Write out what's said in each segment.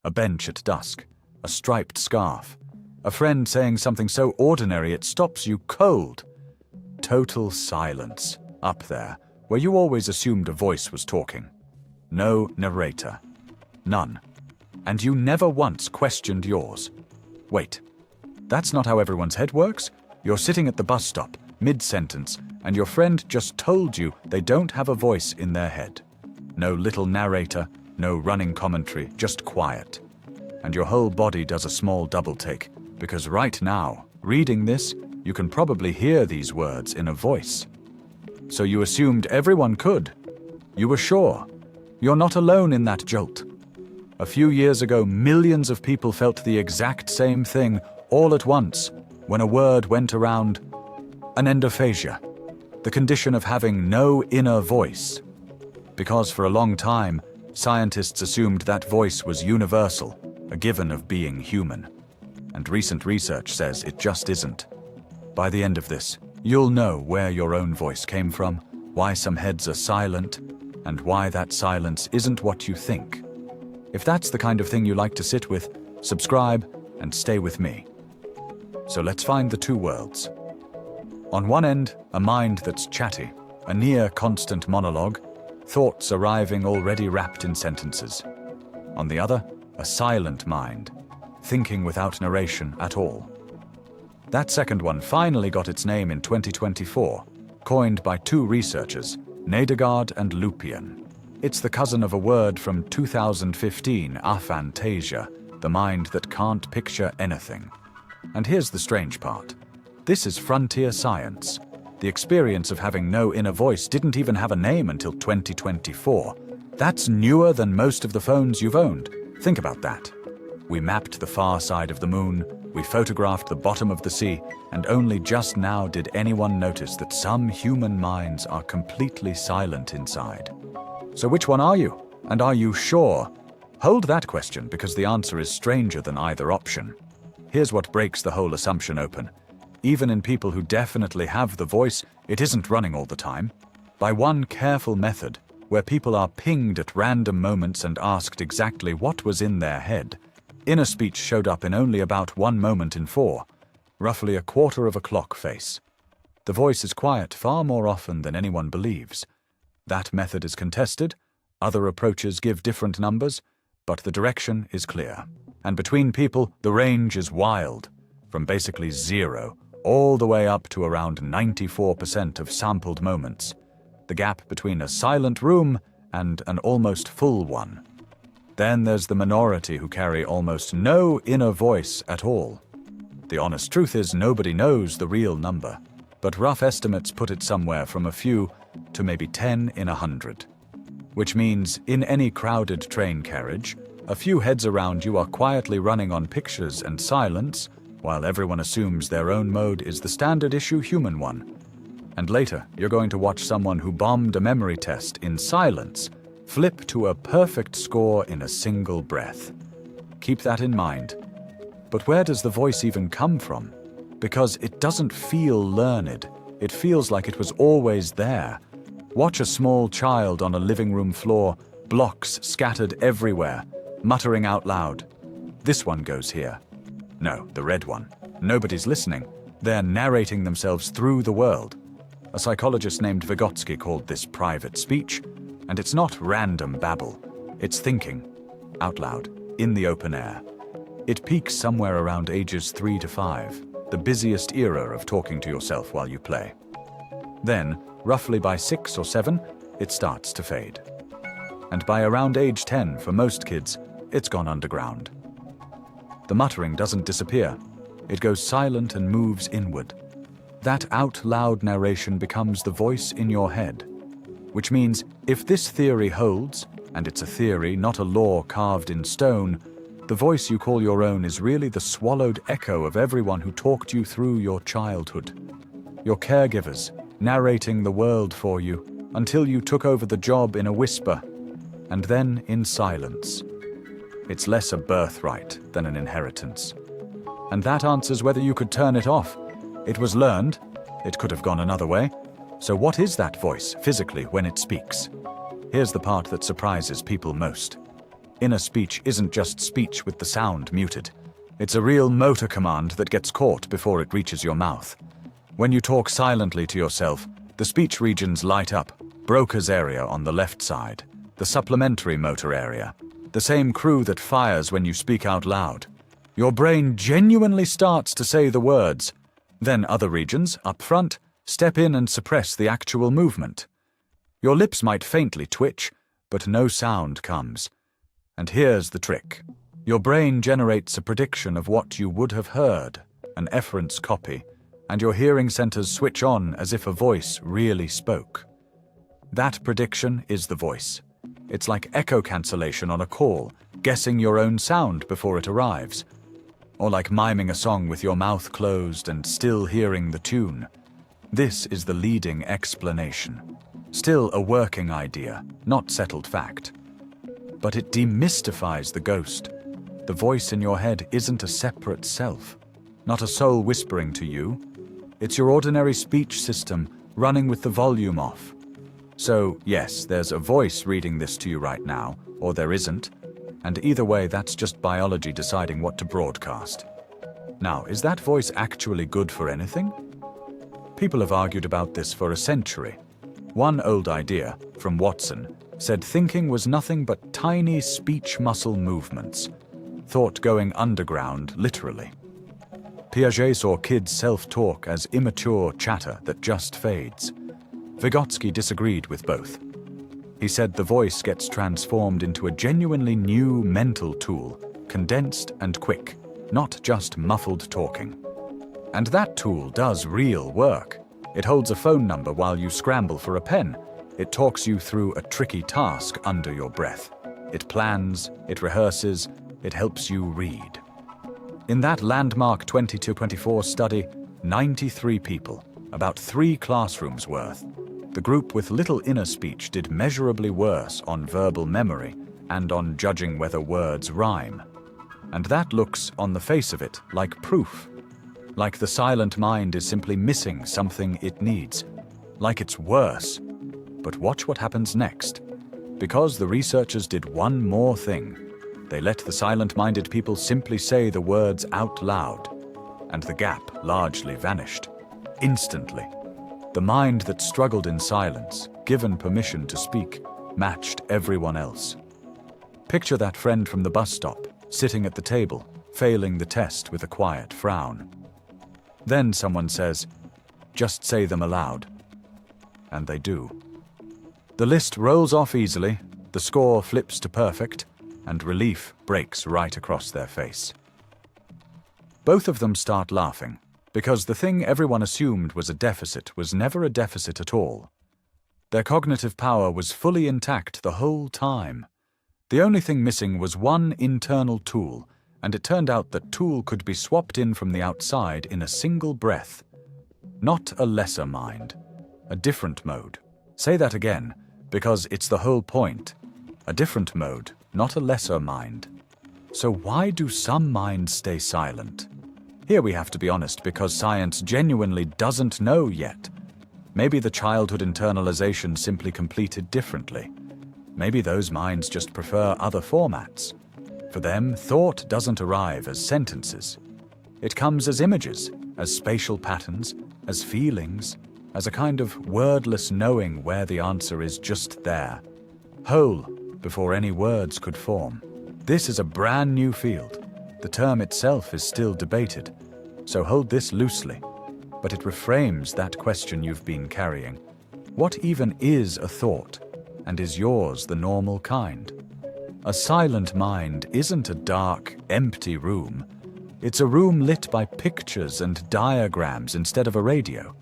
a bench at dusk, a striped scarf, a friend saying something so ordinary it stops you cold. Total silence, up there, where you always assumed a voice was talking. No narrator. None. And you never once questioned yours. Wait, that's not how everyone's head works? You're sitting at the bus stop, mid-sentence, and your friend just told you they don't have a voice in their head. No little narrator, no running commentary, just quiet. And your whole body does a small double take, because right now, reading this, you can probably hear these words in a voice. So you assumed everyone could. You were sure. You're not alone in that jolt. A few years ago, millions of people felt the exact same thing all at once when a word went around: anendophasia, the condition of having no inner voice. Because for a long time, scientists assumed that voice was universal, a given of being human. And recent research says it just isn't. By the end of this, you'll know where your own voice came from, why some heads are silent, and why that silence isn't what you think. If that's the kind of thing you like to sit with, subscribe and stay with me. So let's find the two worlds. On one end, a mind that's chatty, a near constant monologue, thoughts arriving already wrapped in sentences. On the other, a silent mind, thinking without narration at all. That second one finally got its name in 2024, coined by two researchers, Nedergaard and Lupien. It's the cousin of a word from 2015, aphantasia, the mind that can't picture anything. And here's the strange part. This is frontier science. The experience of having no inner voice didn't even have a name until 2024. That's newer than most of the phones you've owned. Think about that. We mapped the far side of the moon, we photographed the bottom of the sea, and only just now did anyone notice that some human minds are completely silent inside. So which one are you? And are you sure? Hold that question, because the answer is stranger than either option. Here's what breaks the whole assumption open. Even in people who definitely have the voice, it isn't running all the time. By one careful method, where people are pinged at random moments and asked exactly what was in their head, inner speech showed up in only about 1 moment in 4, roughly a quarter of a clock face. The voice is quiet far more often than anyone believes. That method is contested, other approaches give different numbers, but the direction is clear. And between people, the range is wild, from basically 0, all the way up to around 94% of sampled moments. The gap between a silent room and an almost full one. Then there's the minority who carry almost no inner voice at all. The honest truth is nobody knows the real number, but rough estimates put it somewhere from a few to maybe 10 in 100. Which means, in any crowded train carriage, a few heads around you are quietly running on pictures and silence, while everyone assumes their own mode is the standard issue human one. And later, you're going to watch someone who bombed a memory test in silence flip to a perfect score in a single breath. Keep that in mind. But where does the voice even come from? Because it doesn't feel learned. It feels like it was always there. Watch a small child on a living room floor, blocks scattered everywhere, muttering out loud. This one goes here. No, the red one. Nobody's listening. They're narrating themselves through the world. A psychologist named Vygotsky called this private speech, and it's not random babble. It's thinking, out loud, in the open air. It peaks somewhere around ages 3 to 5, the busiest era of talking to yourself while you play. Then, roughly by 6 or 7, it starts to fade. And by around age 10, for most kids, it's gone underground. The muttering doesn't disappear. It goes silent and moves inward. That out-loud narration becomes the voice in your head. Which means, if this theory holds, and it's a theory, not a law carved in stone, the voice you call your own is really the swallowed echo of everyone who talked you through your childhood. Your caregivers, narrating the world for you, until you took over the job in a whisper, and then in silence. It's less a birthright than an inheritance. And that answers whether you could turn it off. It was learned. It could have gone another way. So what is that voice, physically, when it speaks? Here's the part that surprises people most. Inner speech isn't just speech with the sound muted. It's a real motor command that gets caught before it reaches your mouth. When you talk silently to yourself, the speech regions light up. Broca's area on the left side, the supplementary motor area, the same crew that fires when you speak out loud. Your brain genuinely starts to say the words. Then other regions, up front, step in and suppress the actual movement. Your lips might faintly twitch, but no sound comes. And here's the trick. Your brain generates a prediction of what you would have heard, an efference copy, and your hearing centers switch on as if a voice really spoke. That prediction is the voice. It's like echo cancellation on a call, guessing your own sound before it arrives. Or like miming a song with your mouth closed and still hearing the tune. This is the leading explanation. Still a working idea, not settled fact. But it demystifies the ghost. The voice in your head isn't a separate self, not a soul whispering to you. It's your ordinary speech system running with the volume off. So, yes, there's a voice reading this to you right now, or there isn't, and either way, that's just biology deciding what to broadcast. Now, is that voice actually good for anything? People have argued about this for a century. One old idea, from Watson, said thinking was nothing but tiny speech muscle movements, thought going underground literally. Piaget saw kids self-talk as immature chatter that just fades. Vygotsky disagreed with both. He said the voice gets transformed into a genuinely new mental tool, condensed and quick, not just muffled talking. And that tool does real work. It holds a phone number while you scramble for a pen. It talks you through a tricky task under your breath. It plans, it rehearses, it helps you read. In that landmark 20-24 study, 93 people, about 3 classrooms worth. The group with little inner speech did measurably worse on verbal memory and on judging whether words rhyme. And that looks, on the face of it, like proof. Like the silent mind is simply missing something it needs. Like it's worse. But watch what happens next. Because the researchers did one more thing. They let the silent-minded people simply say the words out loud. And the gap largely vanished. Instantly. The mind that struggled in silence, given permission to speak, matched everyone else. Picture that friend from the bus stop, sitting at the table, failing the test with a quiet frown. Then someone says, "Just say them aloud." And they do. The list rolls off easily, the score flips to perfect, and relief breaks right across their face. Both of them start laughing, because the thing everyone assumed was a deficit was never a deficit at all. Their cognitive power was fully intact the whole time. The only thing missing was one internal tool, and it turned out that tool could be swapped in from the outside in a single breath. Not a lesser mind, a different mode. Say that again, because it's the whole point. A different mode, not a lesser mind. So why do some minds stay silent? Here we have to be honest, because science genuinely doesn't know yet. Maybe the childhood internalization simply completed differently. Maybe those minds just prefer other formats. For them, thought doesn't arrive as sentences. It comes as images, as spatial patterns, as feelings, as a kind of wordless knowing where the answer is just there, whole, before any words could form. This is a brand new field. The term itself is still debated, so hold this loosely. But it reframes that question you've been carrying. What even is a thought, and is yours the normal kind? A silent mind isn't a dark, empty room. It's a room lit by pictures and diagrams instead of a radio.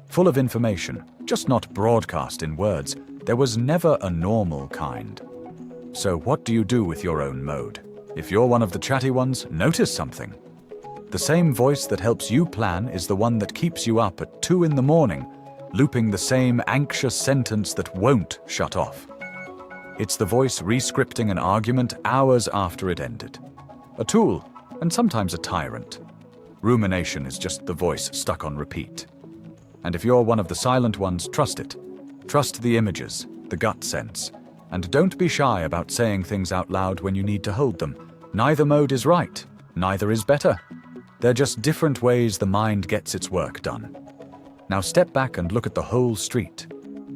Full of information, just not broadcast in words. There was never a normal kind. So what do you do with your own mode? If you're one of the chatty ones, notice something. The same voice that helps you plan is the one that keeps you up at 2 in the morning, looping the same anxious sentence that won't shut off. It's the voice re-scripting an argument hours after it ended. A tool, and sometimes a tyrant. Rumination is just the voice stuck on repeat. And if you're one of the silent ones, trust it. Trust the images, the gut sense. And don't be shy about saying things out loud when you need to hold them. Neither mode is right, neither is better. They're just different ways the mind gets its work done. Now step back and look at the whole street.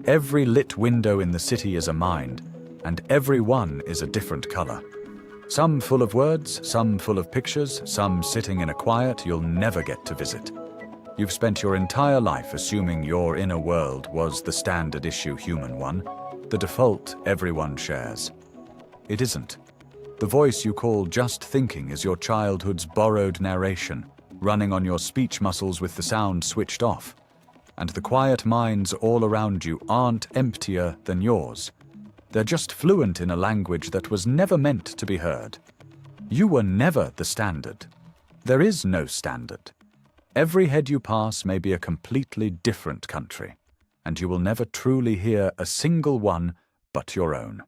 Every lit window in the city is a mind, and every one is a different color. Some full of words, some full of pictures, some sitting in a quiet you'll never get to visit. You've spent your entire life assuming your inner world was the standard issue human one, the default everyone shares. It isn't. The voice you call just thinking is your childhood's borrowed narration, running on your speech muscles with the sound switched off. And the quiet minds all around you aren't emptier than yours. They're just fluent in a language that was never meant to be heard. You were never the standard. There is no standard. Every head you pass may be a completely different country, and you will never truly hear a single one but your own.